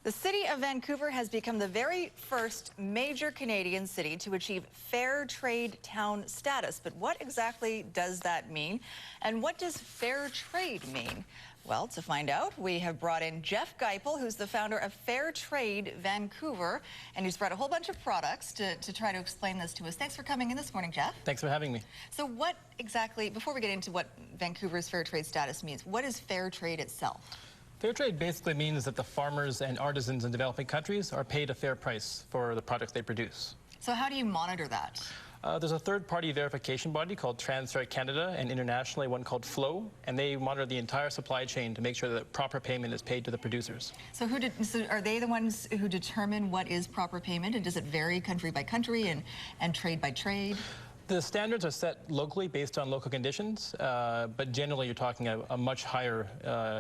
The city of Vancouver has become the very first major Canadian city to achieve fair trade town status. But what exactly does that mean? And what does fair trade mean? Well, to find out, we have brought in Jeff Geipel, who's the founder of Fair Trade Vancouver, and he's brought a whole bunch of products to try to explain this to us. Thanks for coming in this morning, Jeff. Thanks for having me. So what exactly, before we get into what Vancouver's fair trade status means, what is fair trade itself? Fair trade basically means that the farmers and artisans in developing countries are paid a fair price for the products they produce. So how do you monitor that? There's a third-party verification body called Fair Canada, and internationally one called Flow, and they monitor the entire supply chain to make sure that proper payment is paid to the producers. So are they the ones who determine what is proper payment, and does it vary country by country and trade by trade? The standards are set locally based on local conditions, but generally you're talking a much higher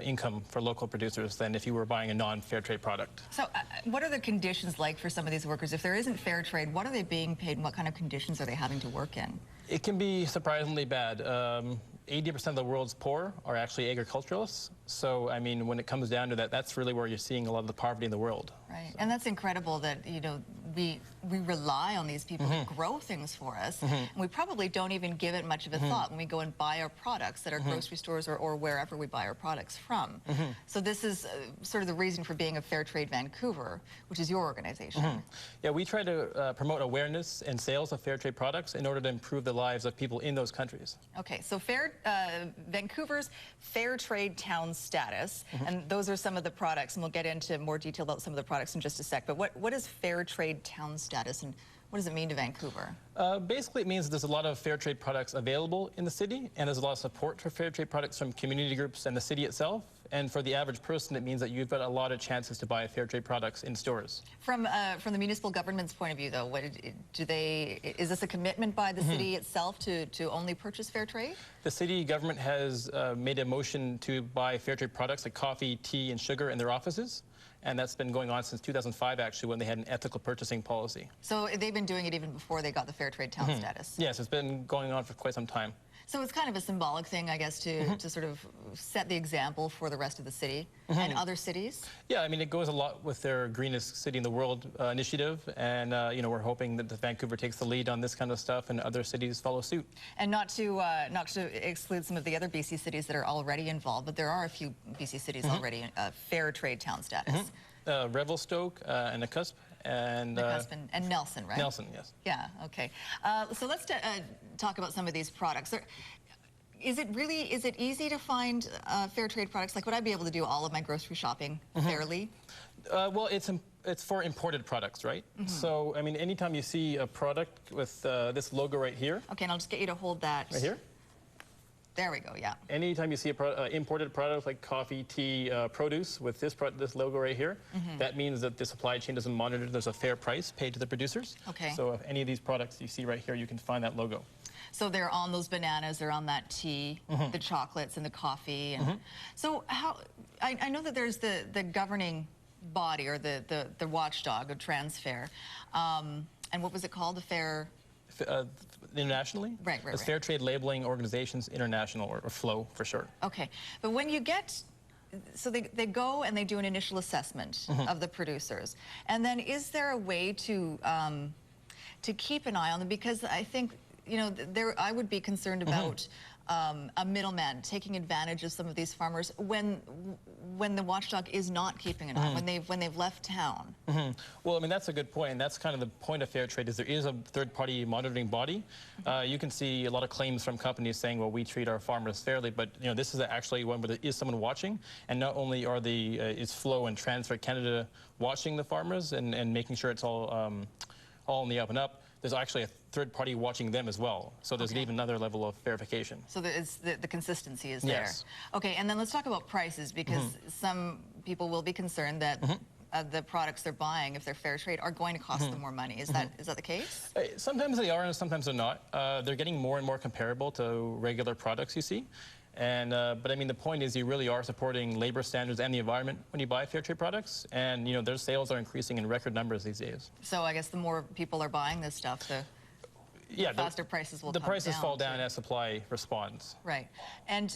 income for local producers than if you were buying a non-fair trade product. So what are the conditions like for some of these workers? If there isn't fair trade, what are they being paid and what kind of conditions are they having to work in? It can be surprisingly bad. 80% of the world's poor are actually agriculturalists. So, I mean, when it comes down to that, that's really where you're seeing a lot of the poverty in the world. Right, and that's incredible that, you know, we rely on these people to grow things for us, and we probably don't even give it much of a thought when we go and buy our products at our grocery stores or wherever we buy our products from. So this is sort of the reason for being a Fair Trade Vancouver, which is your organization. Yeah, we try to promote awareness and sales of fair trade products in order to improve the lives of people in those countries. Okay, so Vancouver's Fair Trade Town status, and those are some of the products, and we'll get into more detail about some of the products in just a sec, but what is Fair Trade Town status, and what does it mean to Vancouver? Basically, it means that there's a lot of fair trade products available in the city, and there's a lot of support for fair trade products from community groups and the city itself. And for the average person, it means that you've got a lot of chances to buy fair trade products in stores. From the municipal government's point of view, though, is this a commitment by the city itself to only purchase fair trade? The city government has made a motion to buy fair trade products like coffee, tea, and sugar in their offices. And that's been going on since 2005, actually, when they had an ethical purchasing policy. So they've been doing it even before they got the Fair Trade Town status? Yes, it's been going on for quite some time. So it's kind of a symbolic thing, I guess, to sort of set the example for the rest of the city and other cities? Yeah, I mean, it goes a lot with their Greenest City in the World initiative, and, you know, we're hoping that Vancouver takes the lead on this kind of stuff and other cities follow suit. And not to exclude some of the other BC cities that are already involved, but there are a few BC cities already in Fair Trade Town status. Revelstoke and Nakusp. And Nelson, right? Nelson, yes. Yeah, okay. So let's talk about some of these products. Is it easy to find fair trade products? Like, would I be able to do all of my grocery shopping fairly? Well, it's for imported products, right? So, I mean, anytime you see a product with this logo right here. Okay, and I'll just get you to hold that. Right here? There we go, yeah. Anytime you see an imported product like coffee, tea, produce with this logo right here, that means that the supply chain doesn't monitor there's a fair price paid to the producers. Okay. So if any of these products you see right here, you can find that logo. So they're on those bananas, they're on that tea, the chocolates and the coffee. And so I know that there's the governing body or the watchdog of Transfair. And what was it called? The Fair... internationally? Right. It's Fair Trade Labeling Organizations International, or Flow for short. Okay, but when you get, so they go and they do an initial assessment of the producers, and then is there a way to keep an eye on them? Because I think, you know, I would be concerned about a middleman taking advantage of some of these farmers when the watchdog is not keeping an eye, when they've left town. Well, I mean, that's a good point, and that's kind of the point of fair trade, is there is a third-party monitoring body. You can see a lot of claims from companies saying, well, we treat our farmers fairly, but, you know, this is actually one where there is someone watching, and not only are is Flow and Fair Canada watching the farmers and making sure it's all in the up and up, there's actually a third party watching them as well. So there's even another level of verification. So the consistency is there. Yes. Okay, and then let's talk about prices, because some people will be concerned that the products they're buying, if they're fair trade, are going to cost them more money. Is that the case? Sometimes they are and sometimes they're not. They're getting more and more comparable to regular products you see. And, but I mean, the point is you really are supporting labor standards and the environment when you buy fair trade products. And, you know, their sales are increasing in record numbers these days. So I guess the more people are buying this stuff, the faster prices will come down. The prices fall down as supply responds. Right. And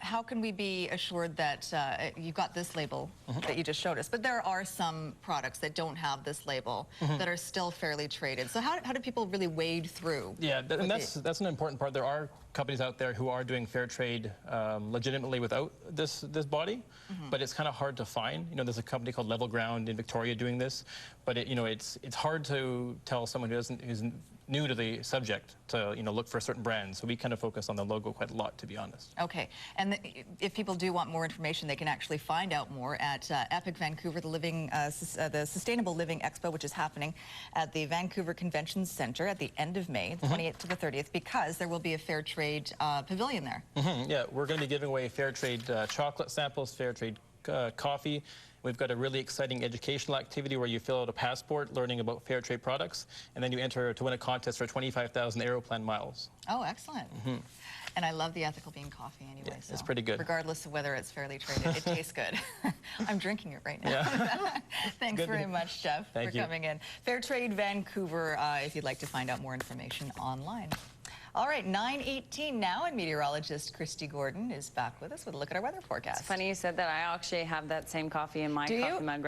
how can we be assured that you've got this label that you just showed us, but there are some products that don't have this label that are still fairly traded. So how do people really wade through? Yeah, and that's an important part. There are companies out there who are doing fair trade legitimately without this body, but it's kind of hard to find. You know, there's a company called Level Ground in Victoria doing this, but it's hard to tell someone who's new to the subject to look for certain brands. So we kind of focus on the logo quite a lot, to be honest. Okay, and if people do want more information, they can actually find out more at Epic Vancouver, the Sustainable Living Expo, which is happening at the Vancouver Convention Centre at the end of May, the 28th to the 30th, because there will be a fair trade pavilion there. Yeah, we're going to be giving away fair trade chocolate samples, fair trade coffee. We've got a really exciting educational activity where you fill out a passport learning about fair trade products, and then you enter to win a contest for 25,000 Aeroplan miles. Oh, excellent. And I love the ethical bean coffee anyway. Yeah, so it's pretty good. Regardless of whether it's fairly traded, it tastes good. I'm drinking it right now. Yeah. Thanks very much, Jeff, for coming in. Fair Trade Vancouver, if you'd like to find out more information online. All right, 9:18 now, and meteorologist Christy Gordon is back with us with a look at our weather forecast. It's funny you said that. I actually have that same coffee in my coffee mug right